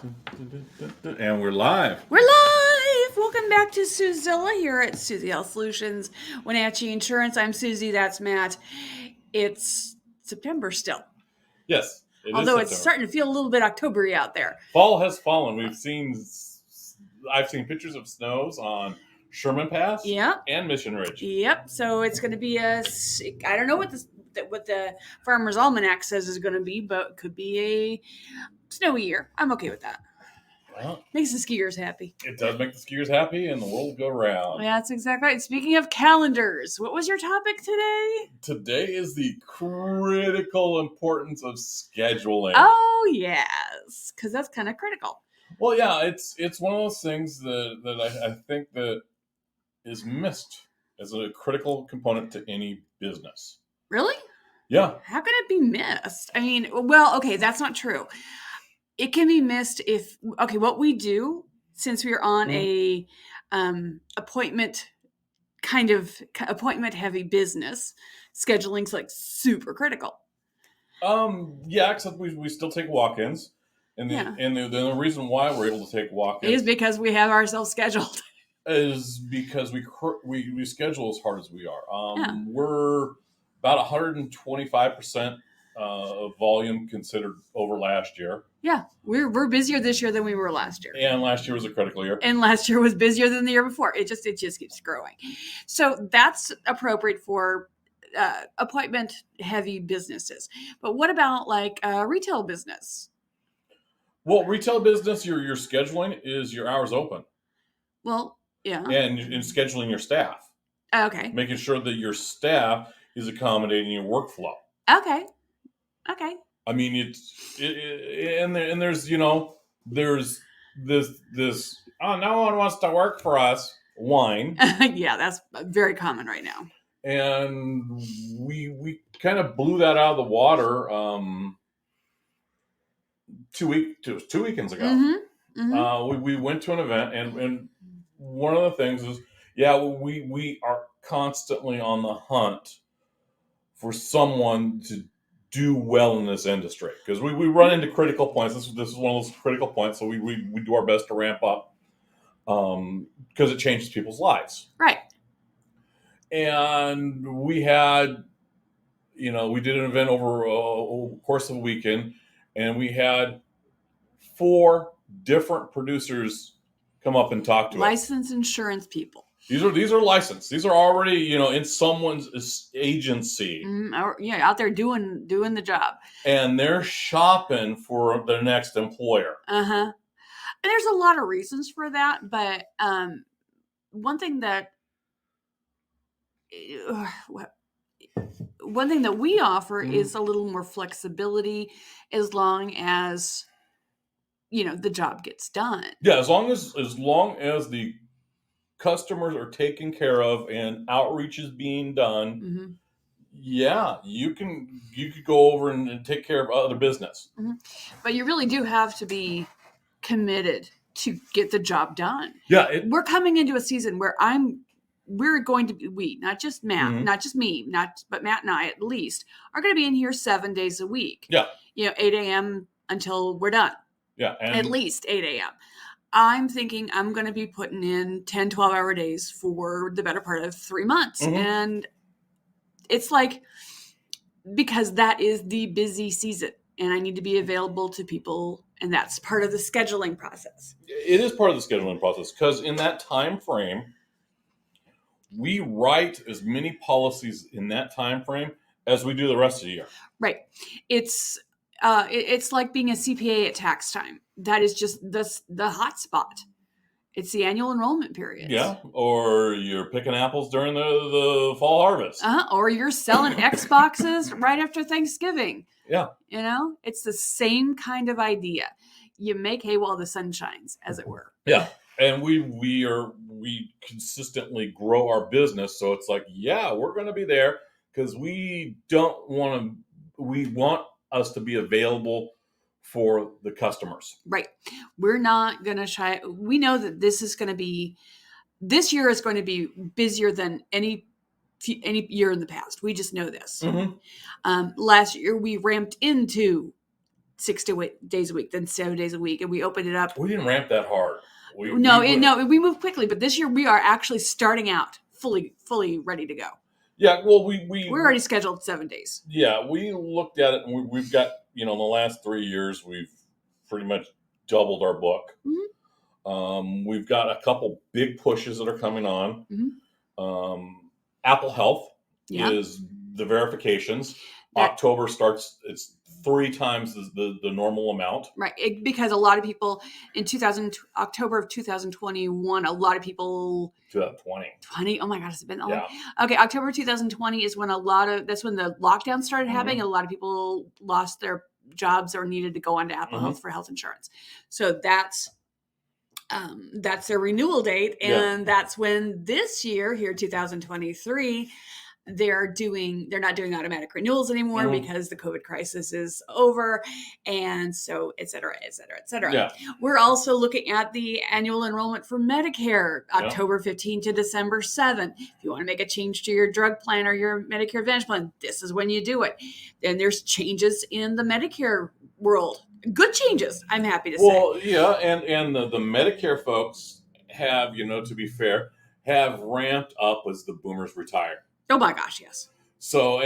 And we're live. We're live! Welcome back to Suzilla here at Suzie Health Solutions, Wenatchee Insurance. I'm Suzie, that's Matt. It's September still. Yes, it is Although it's September. starting to feel a little bit October-y out there. Fall has fallen. I've seen pictures of snows on Sherman Pass Yep. and Mission Ridge. Yep. So it's going to be I don't know what the Farmer's Almanac says is going to be, but it could be a snowy year. I'm okay with that. Well, makes the skiers happy. It does make the skiers happy and the world go round. Yeah, that's exactly right. Speaking of calendars, what was your topic today? Today is the critical importance of scheduling. Oh, yes, because that's kind of critical. Well, yeah, it's one of those things that I think that is missed as a critical component to any business. Really? Yeah. How can it be missed? I mean, well, okay, that's not true. It can be missed if, okay, what we do, since we're on a appointment heavy business, scheduling's like super critical. Yeah, except we still take walk-ins. And the reason why we're able to take walk-ins is because we have ourselves scheduled. Is because we schedule as hard as we are. We're about 125% of volume considered over last year. Yeah, we're busier this year than we were last year. And last year was a critical year. And last year was busier than the year before. It just keeps growing. So that's appropriate for appointment heavy businesses. But what about like retail business? Well, retail business, your scheduling is your hours open. Well, yeah. And scheduling your staff. Okay. Making sure that your staff is accommodating your workflow. Okay. I mean, there's this no one wants to work for us whine. Yeah, that's very common right now. And we kind of blew that out of the water 2 weekends ago. Mm-hmm. Mm-hmm. We went to an event, and one of the things is, we are constantly on the hunt for someone to do well in this industry, because we run into critical points. This is one of those critical points, so we do our best to ramp up because it changes people's lives. Right. And we had, we did an event over a course of a weekend, and we had 4 different producers come up and talk to us. Licensed insurance people. These are licensed. These are already, in someone's agency. Out there doing the job. And they're shopping for their next employer. Uh-huh. And there's a lot of reasons for that, but one thing that we offer is a little more flexibility, as long as the job gets done. Yeah, as long as the customers are taken care of and outreach is being done. Mm-hmm. Yeah, you could go over and take care of other business. Mm-hmm. But you really do have to be committed to get the job done. Yeah, we're coming into a season where we're going to be, not just Matt, not just me, but Matt and I at least, are going to be in here 7 days a week. Yeah. 8 a.m. until we're done. Yeah. At least 8 a.m. I'm thinking I'm going to be putting in 10, 12-hour days for the better part of 3 months. Mm-hmm. And it's like, because that is the busy season, and I need to be available to people, and that's part of the scheduling process. It is part of the scheduling process, because in that time frame, we write as many policies in that time frame as we do the rest of the year. Right. It's like being a CPA at tax time. That is just the hot spot. It's the annual enrollment period. Yeah, or you're picking apples during the fall harvest. Or you're selling Xboxes right after Thanksgiving. Yeah. It's the same kind of idea. You make hay while the sun shines, as it were. Yeah. And we consistently grow our business, so it's like, we're going to be there, because we want us to be available for the customers. Right. We're not going to shy. We know that this year is going to be busier than any year in the past. We just know this. Mm-hmm. Last year we ramped into days a week, then 7 days a week, and we opened it up. We didn't ramp that hard. We moved quickly, but this year we are actually starting out fully ready to go. Yeah, well, we're already scheduled 7 days. Yeah, we looked at it, and we've got, in the last 3 years, we've pretty much doubled our book. Mm-hmm. We've got a couple big pushes that are coming on. Mm-hmm. Apple Health is the verifications. October starts, it's 3 times the normal amount. Right. Because a lot of people in October of 2021, a lot of people... 2020. Oh my God, it's been long. Okay, October 2020 is when that's when the lockdown started happening. And a lot of people lost their jobs or needed to go onto Apple Health for health insurance. So that's their renewal date. And that's when this year, here 2023, they're not doing automatic renewals anymore because the COVID crisis is over. And so, et cetera, et cetera, et cetera. Yeah. We're also looking at the annual enrollment for Medicare, October 15th to December 7th. If you want to make a change to your drug plan or your Medicare Advantage plan, this is when you do it. Then there's changes in the Medicare world. Good changes, I'm happy to say. Well, yeah, and the Medicare folks have, to be fair, have ramped up as the boomers retire. Oh my gosh, yes. So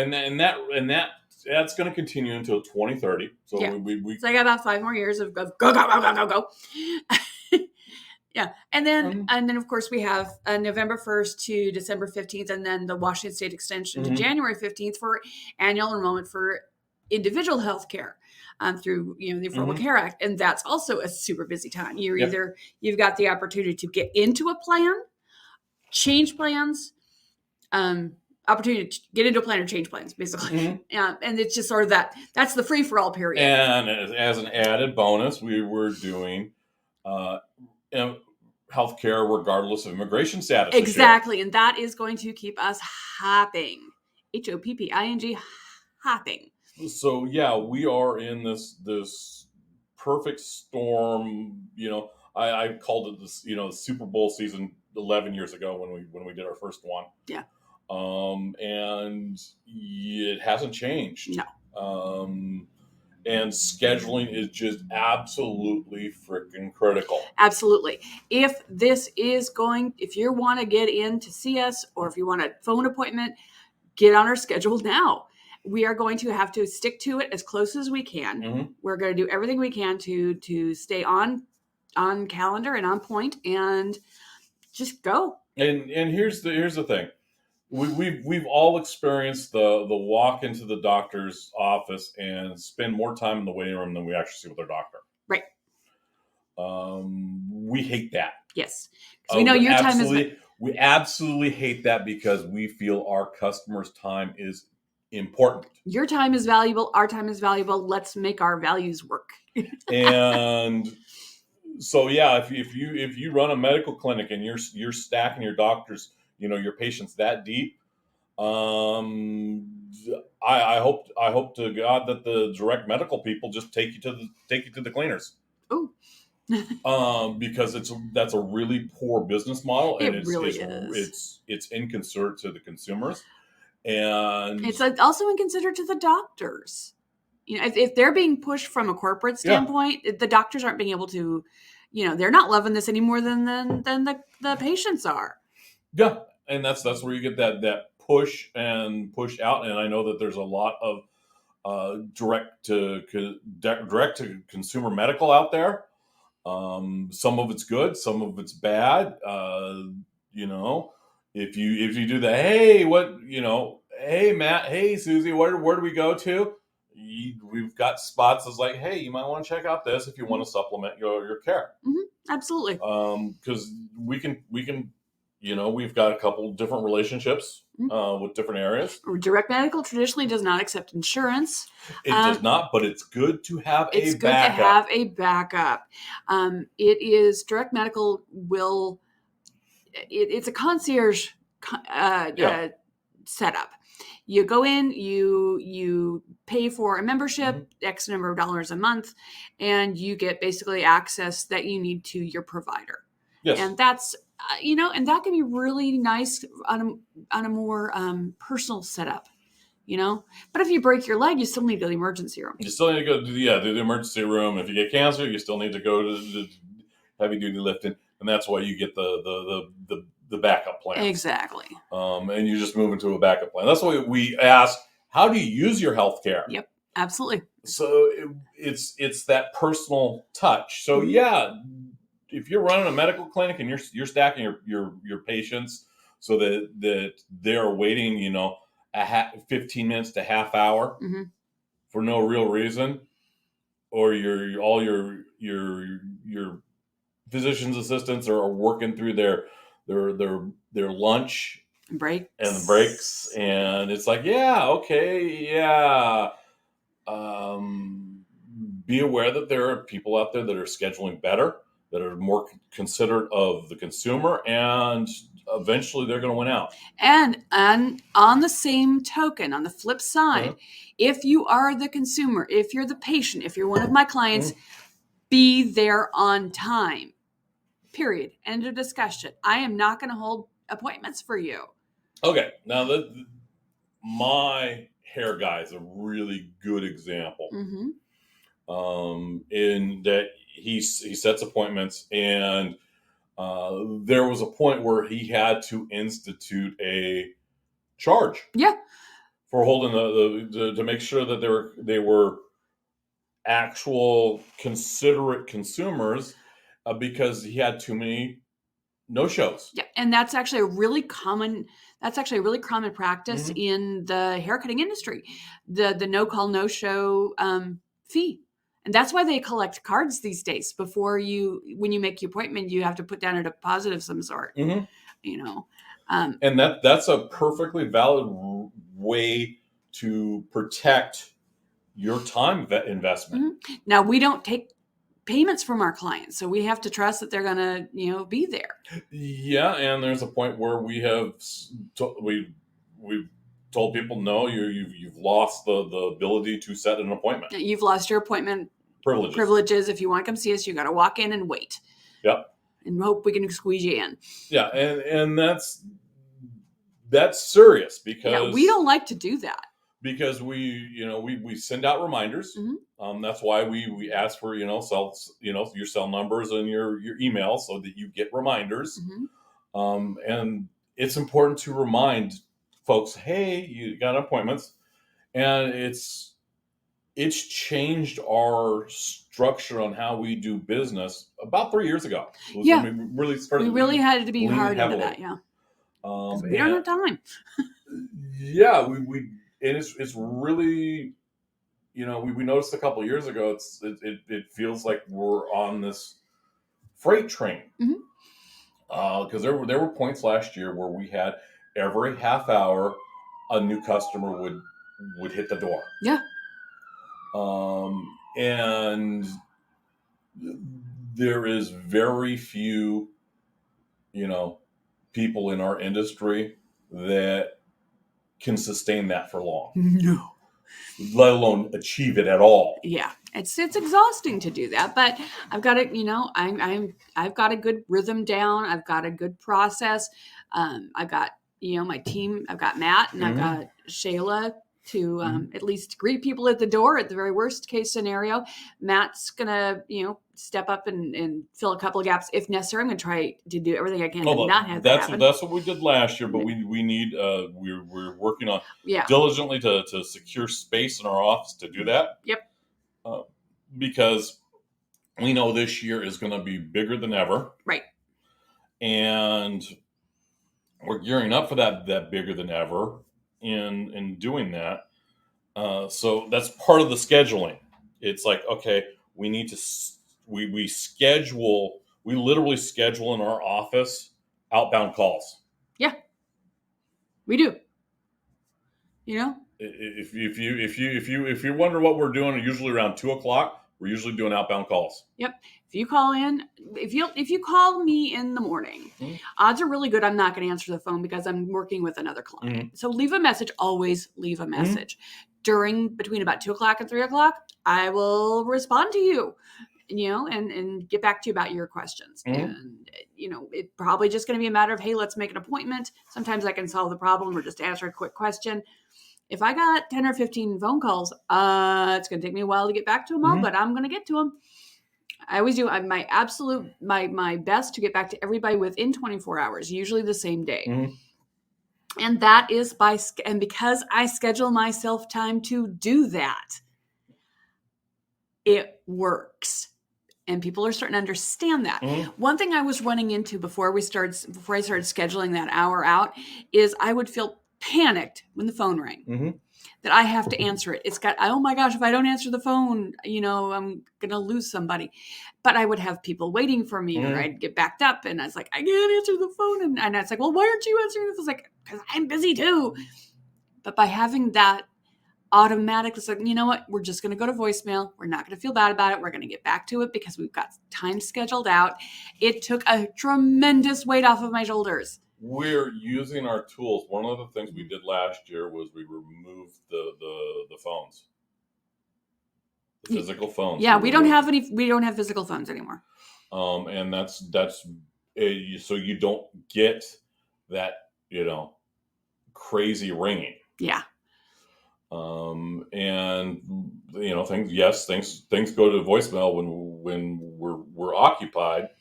that's going to continue until 2030. So so I got about 5 more years of go. Yeah, and then of course we have November 1st to December 15th, and then the Washington State extension to January 15th for annual enrollment for individual health care through the Affordable Care Act, and that's also a super busy time. You've got the opportunity to get into a plan, change plans. Opportunity to get into a plan or change plans, basically. And it's just sort of that's the free for all period. And as an added bonus, we were doing healthcare regardless of immigration status. Exactly, and that is going to keep us hopping. HOPPING, hopping. So yeah, we are in this perfect storm. I called it this, Super Bowl season 11 years ago when we did our first one. Yeah. And it hasn't changed. No. And scheduling is just absolutely freaking critical. Absolutely. If you want to get in to see us, or if you want a phone appointment, get on our schedule now. We are going to have to stick to it as close as we can. We're going to do everything we can to stay on calendar and on point, and just go. And here's the thing. We've all experienced the walk into the doctor's office and spend more time in the waiting room than we actually see with our doctor. Right. We hate that. Yes. Because we know your time is... We absolutely hate that because we feel our customers' time is important. Your time is valuable. Our time is valuable. Let's make our values work. And so, yeah, if you run a medical clinic and you're stacking your doctors, your patients that deep, I hope to God that the direct medical people just take you to the cleaners. Oh. Because that's a really poor business model, and it's inconsiderate to the consumers, and it's also inconsiderate to the doctors. If they're being pushed from a corporate standpoint, the doctors aren't being able to, they're not loving this any more than the patients are. Yeah, and that's where you get that push and push out, and I know that there's a lot of direct to consumer medical out there. Some of it's good, some of it's bad. If you do the hey Matt, hey Susie, where do we go to? We've got spots that's like, hey, you might want to check out this if you want to supplement your care. Absolutely. Because we can we've got a couple different relationships with different areas. Direct medical traditionally does not accept insurance. It does not, but it's good to have a backup. It's good to have a backup. It is direct medical it's a concierge setup. You go in, you pay for a membership, X number of dollars a month, and you get basically access that you need to your provider. Yes. And that's and that can be really nice on a more personal setup. But if you break your leg, you still need to go to the emergency room. You still need to go to the emergency room. If you get cancer, you still need to go to the heavy duty lifting, and that's why you get the backup plan. Exactly. And you just move into a backup plan. That's why we ask, how do you use your healthcare? Yep, absolutely. So it's that personal touch. So yeah, if you're running a medical clinic and you're stacking your patients so that they're waiting, 15 minutes to half hour for no real reason, or all your physician's assistants are working through their lunch breaks and it's like, yeah, okay, yeah. Be aware that there are people out there that are scheduling better, that are more considerate of the consumer, and eventually they're going to win out. And on the same token, on the flip side, if you are the consumer, if you're the patient, if you're one of my clients, be there on time. Period. End of discussion. I am not going to hold appointments for you. Okay. Now, my hair guy is a really good example. In that he sets appointments, and there was a point where he had to institute a charge. Yeah. For holding to make sure that they were actual considerate consumers, because he had too many no-shows. Yeah, and that's actually a really common practice in the haircutting industry. The no-call, no-show fee. And that's why they collect cards these days. When you make your appointment, you have to put down a deposit of some sort. And that's a perfectly valid way to protect your time investment. Now, we don't take payments from our clients, so we have to trust that they're going to be there. Yeah, and there's a point where we have we've told people, no, you've lost the ability to set an appointment. You've lost your appointment privileges. If you want to come see us, you got to walk in and wait. Yep. And hope we can squeeze you in. Yeah, and that's serious, because we don't like to do that. Because we send out reminders. That's why we ask for your cell numbers and your email, so that you get reminders. And it's important to remind folks, hey, you got appointments, and it's changed our structure on how we do business about 3 years ago. We really had to be hard into that. Yeah, we don't have time. Yeah, we. And it's really, we noticed a couple of years ago, it feels like we're on this freight train. Because there were points last year where we had every half hour a new customer would hit the door. Yeah. And there is very few, people in our industry that can sustain that for long. No. Let alone achieve it at all. Yeah. It's exhausting to do that, but I've got it, I've got a good rhythm down. I've got a good process. I've got, my team, I've got Matt and I've got Shayla to at least greet people at the door at the very worst case scenario. Matt's gonna, step up and fill a couple of gaps if necessary. I'm gonna try to do everything I can to not have that happen. That's what we did last year, but we need we're working on diligently to secure space in our office to do that. Yep. Because we know this year is going to be bigger than ever. Right. And we're gearing up for that bigger than ever in doing that. So that's part of the scheduling. It's like, okay, we need to we schedule. We literally schedule in our office outbound calls. Yeah, we do. If you wonder what we're doing, usually around 2:00, we're usually doing outbound calls. Yep. If you call in, if you call me in the morning, odds are really good I'm not going to answer the phone because I'm working with another client. So leave a message. Always leave a message. Between about 2:00 and 3:00, I will respond to you. And get back to you about your questions. And, it's probably just going to be a matter of, hey, let's make an appointment. Sometimes I can solve the problem or just answer a quick question. If I got 10 or 15 phone calls, it's going to take me a while to get back to them all, but I'm going to get to them. I always do. I'm my absolute, my best to get back to everybody within 24 hours, usually the same day. And that is and because I schedule myself time to do that, it works. And people are starting to understand that. One thing I was running into before I started scheduling that hour out is I would feel panicked when the phone rang. That I have to answer it. It's got, oh my gosh, if I don't answer the phone, I'm going to lose somebody. But I would have people waiting for me, or I'd get backed up, and I was like, I can't answer the phone. And it's like, well, why aren't you answering this? I was like, because I'm busy too. But by having that automatic, it's like, you know what? We're just going to go to voicemail. We're not going to feel bad about it. We're going to get back to it because we've got time scheduled out. It took a tremendous weight off of my shoulders. We're using our tools. One of the things we did last year was we removed the phones, the physical phones. Yeah, we don't have physical phones anymore. And that's so you don't get that crazy ringing. Yeah. And things go to voicemail when we're occupied,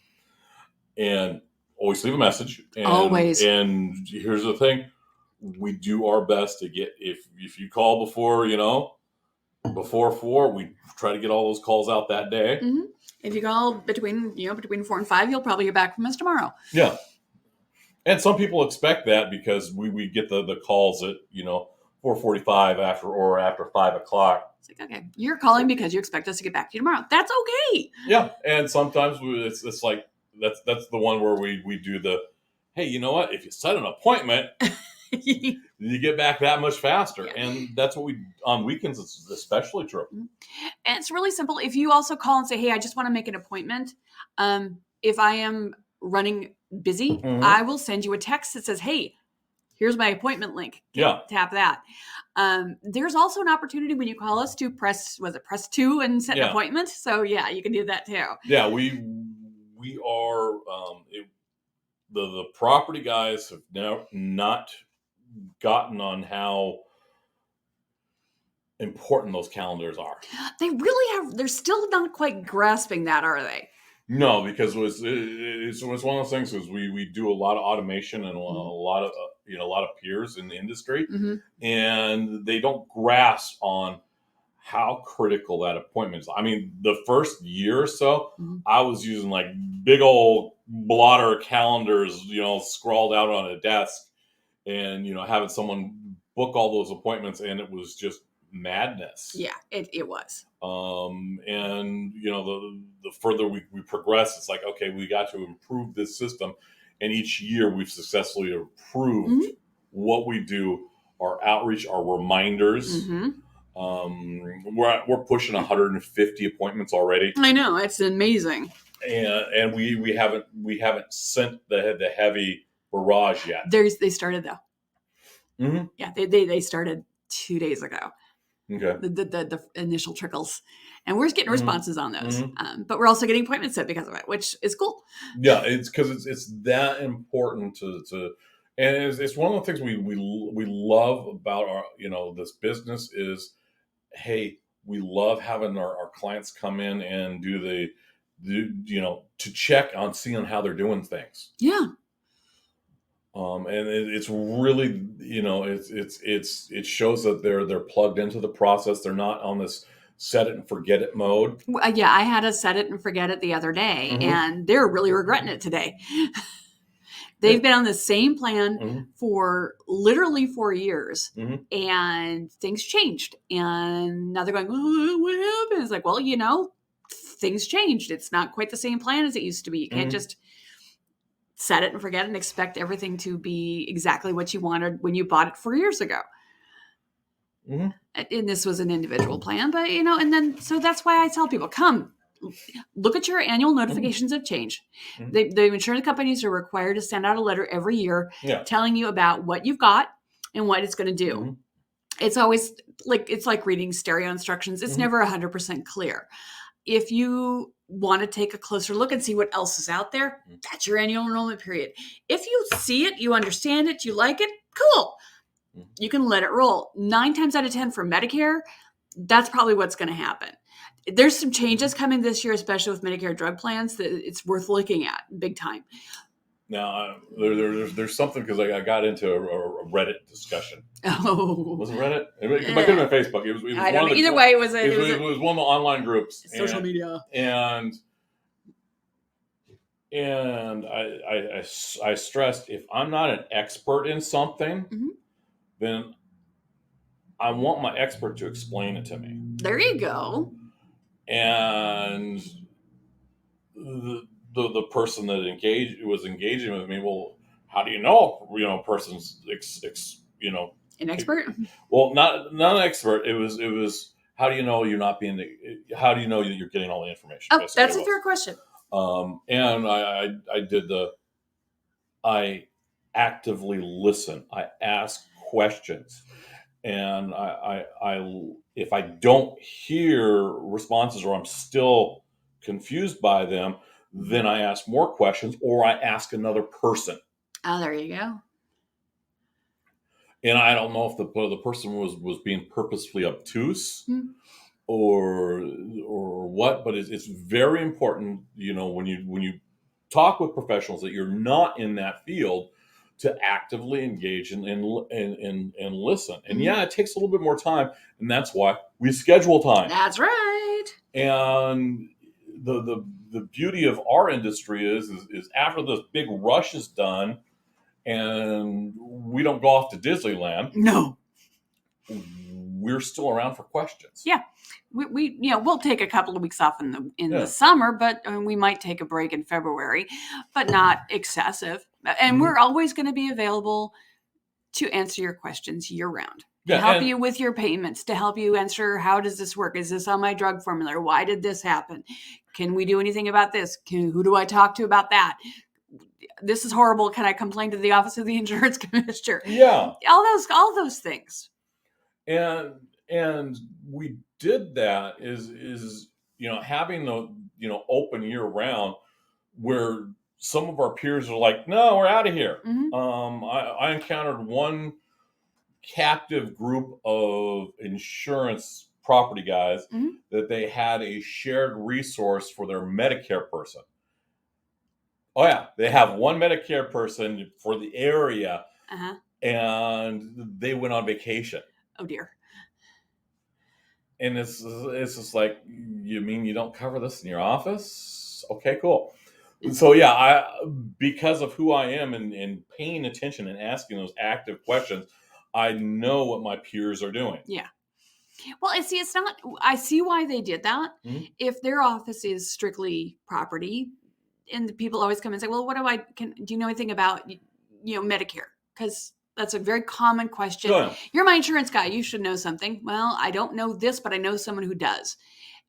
and always leave a message. And, always. And here's the thing: we do our best to get, if you call before 4, we try to get all those calls out that day. If you call between 4 and 5, you'll probably get back from us tomorrow. Yeah. And some people expect that because we get the calls at 4:45 after 5 o'clock. It's like, okay, you're calling because you expect us to get back to you tomorrow. That's okay. Yeah, and sometimes it's like that's the one where we do the, hey, you know what? If you set an appointment, you get back that much faster, and that's what we on weekends. It's especially true. And it's really simple. If you also call and say, hey, I just want to make an appointment. If I am running busy, I will send you a text that says, hey, here's my appointment link. Tap that. There's also an opportunity when you call us to press 2 and set an appointment. So yeah, you can do that too. Yeah, we are, the property guys have now not gotten on how important those calendars are. They really have. They're still not quite grasping that, are they? No, because it's one of those things is we do a lot of automation and a lot of peers in the industry, and they don't grasp on how critical that appointment is. I mean, the first year or so, I was using like big old blotter calendars, scrawled out on a desk, and having someone book all those appointments, and it was just madness. Yeah, it was. And the further we progress, it's like, okay, we got to improve this system, and each year we've successfully improved what we do, our outreach, our reminders. We're pushing 150 appointments already. I know, it's amazing. And we haven't sent the heavy barrage yet. They started though. Yeah, they started 2 days ago. Okay. The initial trickles, and we're getting responses on those. But we're also getting appointments set because of it, which is cool. Yeah, it's because it's that important to and it's one of the things we love about our this business is, hey, we love having our clients come in and do to check on seeing how they're doing things. Yeah. And it's really, it shows that they're plugged into the process. They're not on this set it and forget it mode. Yeah, I had to set it and forget it the other day, and they're really regretting it today. They've been on the same plan for literally 4 years, and things changed. And now they're going, oh, what happened? It's like, well, things changed. It's not quite the same plan as it used to be. You can't just set it and forget it and expect everything to be exactly what you wanted when you bought it 4 years ago. And this was an individual plan, but and then so that's why I tell people, come look at your annual notifications of change. The insurance companies are required to send out a letter every year telling you about what you've got and what it's going to do. It's always it's like reading stereo instructions. It's never 100% clear. If you want to take a closer look and see what else is out there, that's your annual enrollment period. If you see it, you understand it, you like it, cool. You can let it roll. 9 times out of 10 for Medicare, that's probably what's going to happen. There's some changes coming this year, especially with Medicare drug plans, that it's worth looking at big time. Now, there's something, because I got into a Reddit discussion. Oh. Was it Reddit? It might have been Facebook. It was I don't know. Either way, it was one of the online groups. Social media. And I stressed, if I'm not an expert in something, then I want my expert to explain it to me. There you go. And the person that was engaging with me, well, how do you know a person's an expert? Well, not an expert. It was how do you know you're not being? How do you know you're getting all the information? Oh, that's a fair question. And I actively listen. I ask questions, and I if I don't hear responses or I'm still confused by them, then I ask more questions or I ask another person. Oh, there you go. And I don't know if the person was being purposefully obtuse or what, but it's very important, when you talk with professionals that you're not in that field, to actively engage and listen. And yeah, it takes a little bit more time, and that's why we schedule time. That's right. And the beauty of our industry is after this big rush is done, and we don't go off to Disneyland. No. We're still around for questions. Yeah. We'll take a couple of weeks off in the summer, but we might take a break in February, but not excessive. And we're always going to be available to answer your questions year round. To help you with your payments, to help you answer, how does this work? Is this on my drug formulary? Why did this happen? Can we do anything about this? Who do I talk to about that? This is horrible. Can I complain to the Office of the Insurance Commissioner? Yeah. All those things. And we did that is having the open year round, where some of our peers are like, no, we're out of here. I encountered one captive group of insurance property guys that they had a shared resource for their Medicare person. Oh yeah, they have one Medicare person for the area, and they went on vacation. Oh dear. And it's just like, you mean you don't cover this in your office? Okay, cool. So yeah, because of who I am and paying attention and asking those active questions, I know what my peers are doing. Yeah. Well, it's not. I see why they did that. If their office is strictly property, and people always come and say, "Well, do you know anything about Medicare?" Because that's a very common question. Yeah. You're my insurance guy. You should know something. Well, I don't know this, but I know someone who does.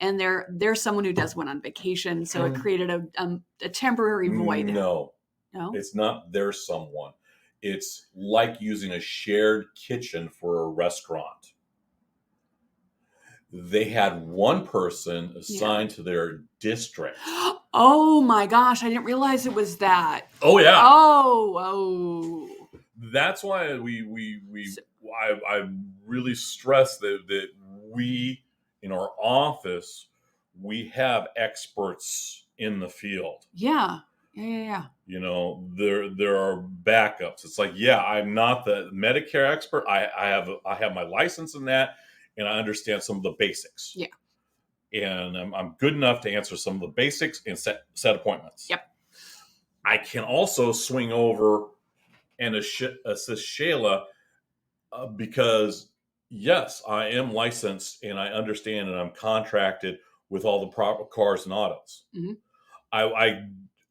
And there's someone who does went on vacation. So it created a temporary void. No, it's not there's someone. It's like using a shared kitchen for a restaurant. They had one person assigned to their district. Oh my gosh. I didn't realize it was that. Oh yeah. Oh. That's why I really stress that we in our office, we have experts in the field. Yeah. There are backups. It's like, I'm not the Medicare expert. I have my license in that, and I understand some of the basics. Yeah. And I'm good enough to answer some of the basics and set appointments. Yep. I can also swing over and assist Shayla because, yes, I am licensed and I understand and I'm contracted with all the proper cars and autos.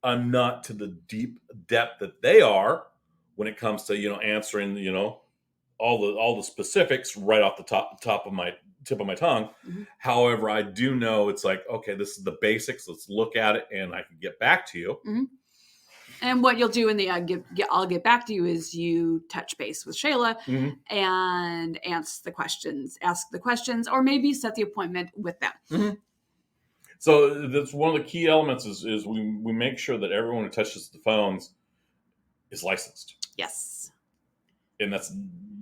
I'm not to the deep depth that they are when it comes to answering all the specifics right off the tip of my tongue. However, I do know it's like, okay, this is the basics. Let's look at it, and I can get back to you. And what you'll do in the I'll get back to you is you touch base with Shayla and ask the questions, or maybe set the appointment with them. So that's one of the key elements is we make sure that everyone who touches the phones is licensed. Yes. And that's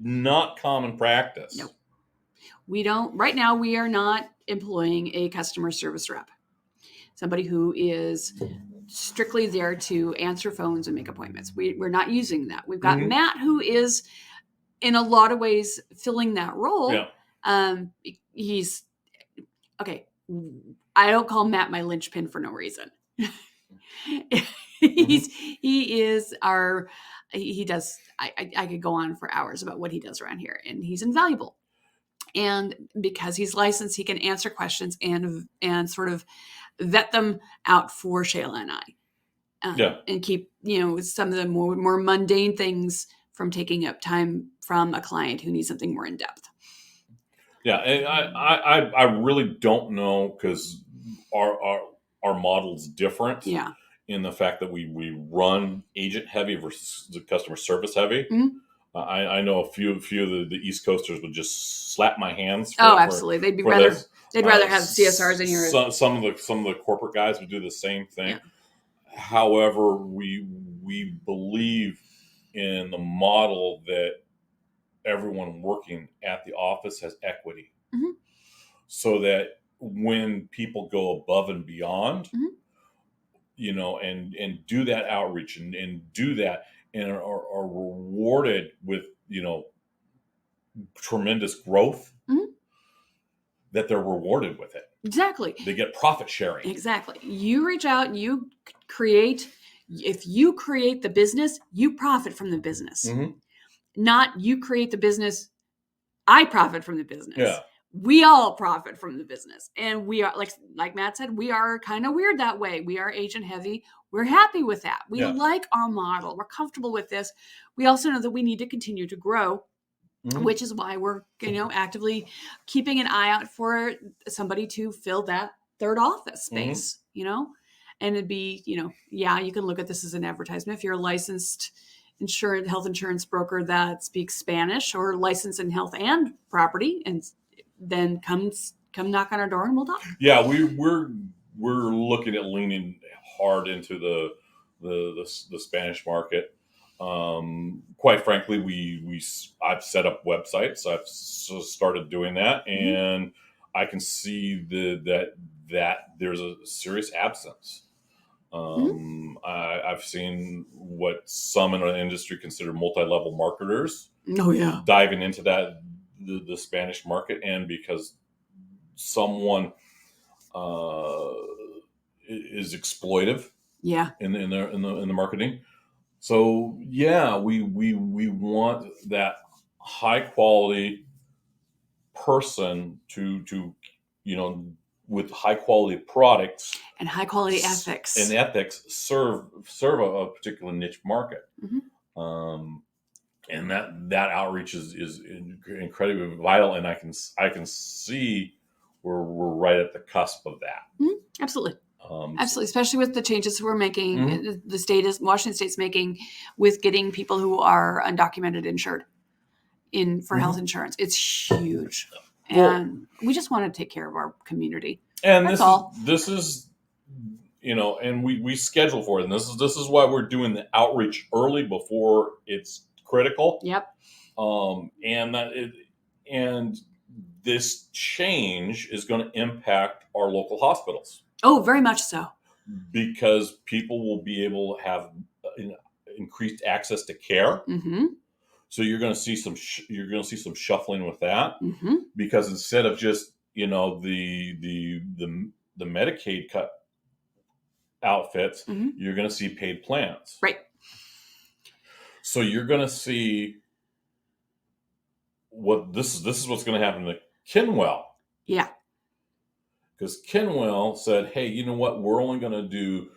not common practice. Nope. We don't, right now, we are not employing a customer service rep, somebody who is strictly there to answer phones and make appointments. We're not using that. We've got Matt, who is in a lot of ways filling that role. Yeah. He's okay. I don't call Matt my linchpin for no reason. He does. I could go on for hours about what he does around here, and he's invaluable. And because he's licensed, he can answer questions and sort of vet them out for Shayla and I, and keep some of the more mundane things from taking up time from a client who needs something more in depth. Yeah, and I really don't know, because our model's different. Yeah. In the fact that we run agent heavy versus the customer service heavy. Mm-hmm. I know a few of the East Coasters would just slap my hands. Absolutely, they'd rather have CSRs in here. Some of the corporate guys would do the same thing. Yeah. However, we believe in the model that everyone working at the office has equity, so that when people go above and beyond, and do that outreach and do that and are rewarded with tremendous growth, that they're rewarded with it. Exactly. They get profit sharing. Exactly. You reach out, you create. If you create the business, you profit from the business. Not you create the business, I profit from the business. Yeah. We all profit from the business. And we are, like Matt said, we are kind of weird that way. We are agent heavy. We're happy with that. We like our model. We're comfortable with this. We also know that we need to continue to grow, which is why we're, actively keeping an eye out for somebody to fill that third office space, and it'd be, you can look at this as an advertisement. If you're a licensed health insurance broker that speaks Spanish, or licensed in health and property, and then come knock on our door and we'll talk. Yeah, we're looking at leaning hard into the Spanish market. Quite frankly, I've set up websites. I've started doing that, and I can see that there's a serious absence. I've seen what some in the industry consider multi-level marketers. Oh yeah, diving into that the Spanish market, and because someone is exploitive. Yeah. In the marketing. So yeah, we want that high quality person to with high quality products and high quality ethics serve a particular niche market. And that outreach is incredibly vital, and I can see we're right at the cusp of that. Absolutely. Absolutely, especially with the changes we're making, Washington State's making with getting people who are undocumented insured for health insurance. It's huge, and we just want to take care of our community. And this is and we schedule for it, and this is why we're doing the outreach early before it's critical. Yep. And this change is going to impact our local hospitals. Oh, very much so. Because people will be able to have increased access to care. So you're going to see some shuffling with that. Because instead of just the Medicaid cut outfits, you're going to see paid plans. Right. So you're going to see this is what's going to happen to Kinwell. Yeah. Because Kinwell said, hey, you know what? We're only going to do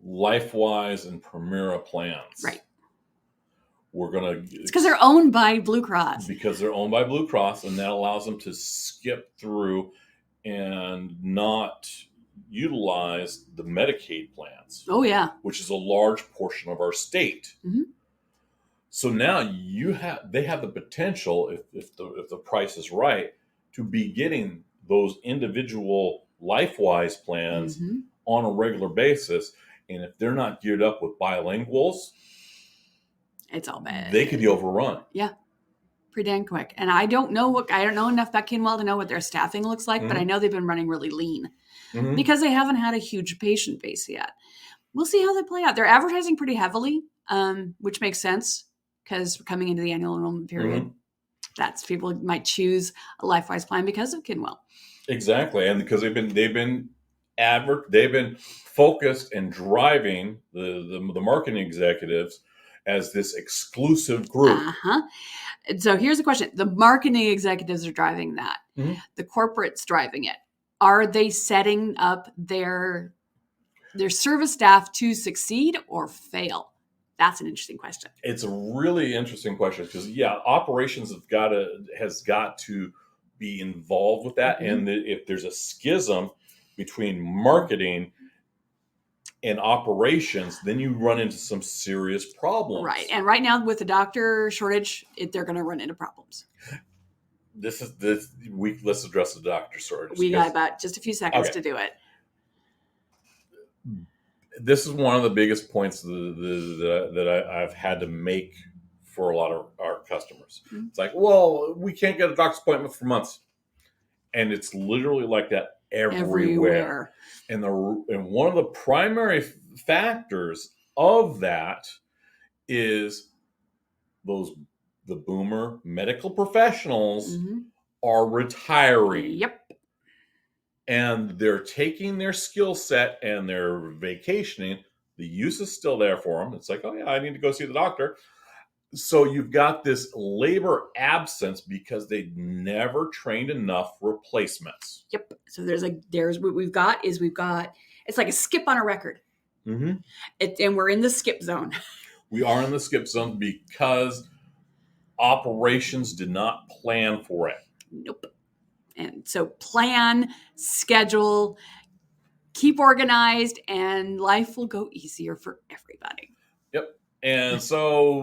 LifeWise and Primera plans. Right. We're going to... It's because they're owned by Blue Cross. Because they're owned by Blue Cross, and that allows them to skip through and not utilize the Medicaid plans. Oh, yeah. Which is a large portion of our state. So now they have the potential, if the price is right, to be getting those individual LifeWise plans on a regular basis. And if they're not geared up with bilinguals, it's all bad. They could be overrun. Yeah. pretty dang quick. And I don't know enough about Kinwell to know what their staffing looks like, but I know they've been running really lean because they haven't had a huge patient base yet. We'll see how they play out. They're advertising pretty heavily, which makes sense because we're coming into the annual enrollment period. That's people might choose a LifeWise plan because of Kinwell. Exactly, and because they've been focused and driving the marketing executives as this exclusive group. And so here's the question: the marketing executives are driving that. The corporate's driving it. Are they setting up their service staff to succeed or fail? That's an interesting question. It's a really interesting question because operations has got to be involved with that, and if there's a schism between marketing and operations, then you run into some serious problems. Right, and right now with the doctor shortage, they're going to run into problems. Let's address the doctor shortage. We got about just a few seconds to do it. This is one of the biggest points that I've had to make for a lot of our customers. It's like, well, we can't get a doctor's appointment for months. And it's literally like that everywhere. And one of the primary factors of that is the boomer medical professionals are retiring. Yep. And they're taking their skill set and they're vacationing. The use is still there for them. It's like, oh yeah, I need to go see the doctor. So you've got this labor absence because they never trained enough replacements. Yep. So there's what we've got. It's like a skip on a record. And we're in the skip zone. We are in the skip zone because operations did not plan for it. Nope. And so plan, schedule, keep organized, and life will go easier for everybody. Yep. And so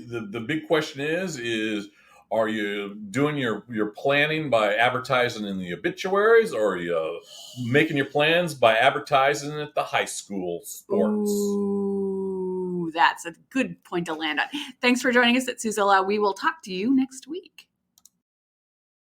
the big question is are you doing your planning by advertising in the obituaries, or are you making your plans by advertising at the high school sports? Ooh, that's a good point to land on. Thanks for joining us at Suzie. We will talk to you next week.